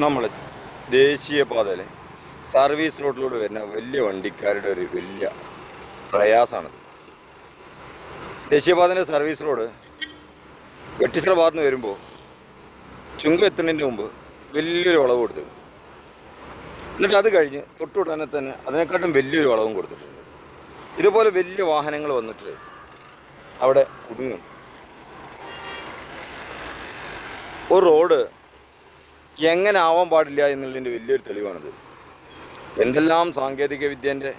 നമ്മൾ ദേശീയപാതയിലെ സർവീസ് റോഡിലൂടെ വരുന്ന വലിയ വണ്ടിക്കാരുടെ ഒരു വലിയ പ്രയാസമാണ്. ദേശീയപാതൻ്റെ സർവീസ് റോഡ് വെട്ടിച്ചിറ ഭാഗത്ത് നിന്ന് വരുമ്പോൾ ചുങ്കം എത്തുന്നതിന് മുമ്പ് വലിയൊരു വളവ് കൊടുത്തു. എന്നിട്ട് അത് കഴിഞ്ഞ് തൊട്ടുടനെ തന്നെ അതിനെക്കാട്ടും വലിയൊരു വളവും കൊടുത്തിട്ടുണ്ട്. ഇതുപോലെ വലിയ വാഹനങ്ങൾ വന്നിട്ട് അവിടെ കുടുങ്ങും. ഒരു റോഡ് എങ്ങനെ ആവാൻ പാടില്ല എന്നുള്ളതിൻ്റെ വലിയൊരു തെളിവാണിത്. എന്തെല്ലാം സാങ്കേതിക വിദ്യേൻ്റെ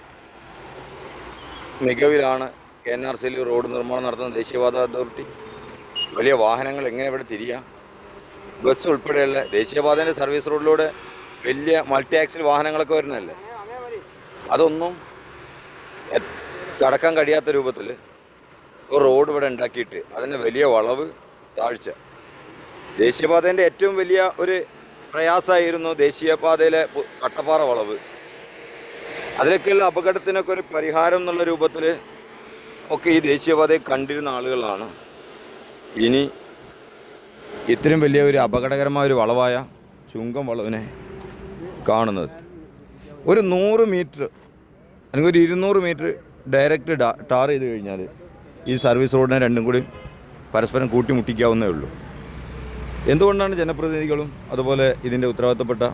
മികവിലാണ് NRCയിൽ റോഡ് നിർമ്മാണം നടത്തുന്ന ദേശീയപാത അതോറിറ്റി. വലിയ വാഹനങ്ങൾ എങ്ങനെ ഇവിടെ തിരിയാം? ബസ് ഉൾപ്പെടെയുള്ള ദേശീയപാതേൻ്റെ സർവീസ് റോഡിലൂടെ വലിയ മൾട്ടി ആക്സിൽ വാഹനങ്ങളൊക്കെ വരുന്നതല്ലേ. അതൊന്നും കടക്കാൻ കഴിയാത്ത രൂപത്തിൽ ഒരു റോഡ് ഇവിടെ ഉണ്ടാക്കിയിട്ട് അതിൻ്റെ വലിയ വളവ്, താഴ്ച. ദേശീയപാതേൻ്റെ ഏറ്റവും വലിയ ഒരു പ്രയാസമായിരുന്നു ദേശീയപാതയിലെ കട്ടപ്പാറ വളവ്. അതിലൊക്കെയുള്ള അപകടത്തിനൊക്കെ ഒരു പരിഹാരം എന്നുള്ള രൂപത്തിൽ ഒക്കെ ഈ ദേശീയപാതയെ കണ്ടിരുന്ന ആളുകളാണ് ഇനി ഇത്രയും വലിയ ഒരു അപകടകരമായ ഒരു വളവായ ചുങ്കം വളവിനെ കാണുന്നത്. ഒരു 100 മീറ്റർ അല്ലെങ്കിൽ ഒരു 200 മീറ്റർ ഡയറക്റ്റ് ടാർ ചെയ്ത് കഴിഞ്ഞാൽ ഈ സർവീസ് റോഡിനെ രണ്ടും കൂടി പരസ്പരം കൂട്ടിമുട്ടിക്കാവുന്നേ ഉള്ളൂ. എന്തുകൊണ്ടാണ് ജനപ്രതിനിധികളും അതുപോലെ ഇതിൻ്റെ ഉത്തരവാദിത്തപ്പെട്ട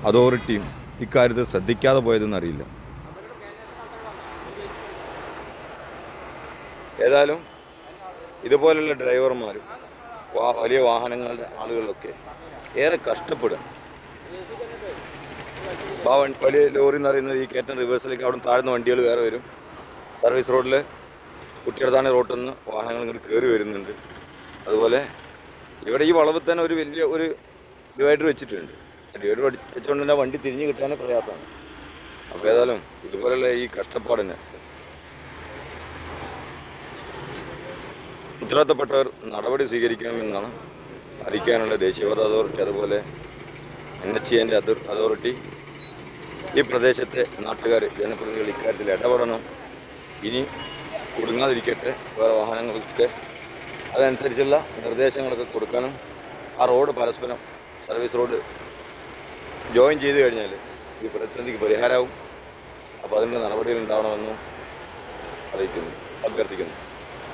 അതോറിറ്റിയും ഇക്കാര്യത്തിൽ ശ്രദ്ധിക്കാതെ പോയതെന്നറിയില്ല. ഏതായാലും ഇതുപോലുള്ള ഡ്രൈവർമാരും വലിയ വാഹനങ്ങളുടെ ആളുകളൊക്കെ ഏറെ കഷ്ടപ്പെടും. വലിയ ലോറി എന്ന് പറയുന്നത് ഈ കയറ്റം റിവേഴ്സിലേക്ക് അവിടെ താഴ്ന്ന വണ്ടികൾ വേറെ വരും. സർവീസ് റോഡിൽ കുട്ടിയെടുത്താണ് റോട്ടിൽ നിന്ന് വാഹനങ്ങൾ ഇങ്ങോട്ട് കയറി വരുന്നുണ്ട്. അതുപോലെ ഇവിടെ ഈ വളവിൽ തന്നെ ഒരു വലിയ ഒരു ഡിവൈഡർ വെച്ചിട്ടുണ്ട്. ഡിവൈഡർ വെച്ചുകൊണ്ട് തന്നെ വണ്ടി തിരിഞ്ഞ് കിട്ടാൻ പ്രയാസമാണ്. അപ്പോൾ ഏതായാലും ഇതുപോലെയുള്ള ഈ കഷ്ടപ്പാടിന് ഉത്തരവാദിത്തപ്പെട്ടവർ നടപടി സ്വീകരിക്കണമെന്നാണ് അറിയിക്കാനുള്ള ദേശീയപാത അതോറിറ്റി. അതുപോലെ NHAൻ്റെ അതോറിറ്റി ഈ പ്രദേശത്തെ നാട്ടുകാർ, ജനപ്രതിനിധികൾ ഇക്കാര്യത്തിൽ ഇടപെടണം. ഇനി കുടുങ്ങാതിരിക്കട്ടെ. വേറെ വാഹനങ്ങൾക്ക് അതനുസരിച്ചുള്ള നിർദ്ദേശങ്ങളൊക്കെ കൊടുക്കാനും ആ റോഡ് പരസ്പരം സർവീസ് റോഡ് ജോയിൻ ചെയ്ത് കഴിഞ്ഞാൽ ഈ പ്രതിസന്ധിക്ക് പരിഹാരമാവും. അപ്പോൾ അതിൻ്റെ നടപടികൾ ഉണ്ടാവണമെന്നും അറിയിക്കുന്നു, അഭ്യർത്ഥിക്കുന്നു.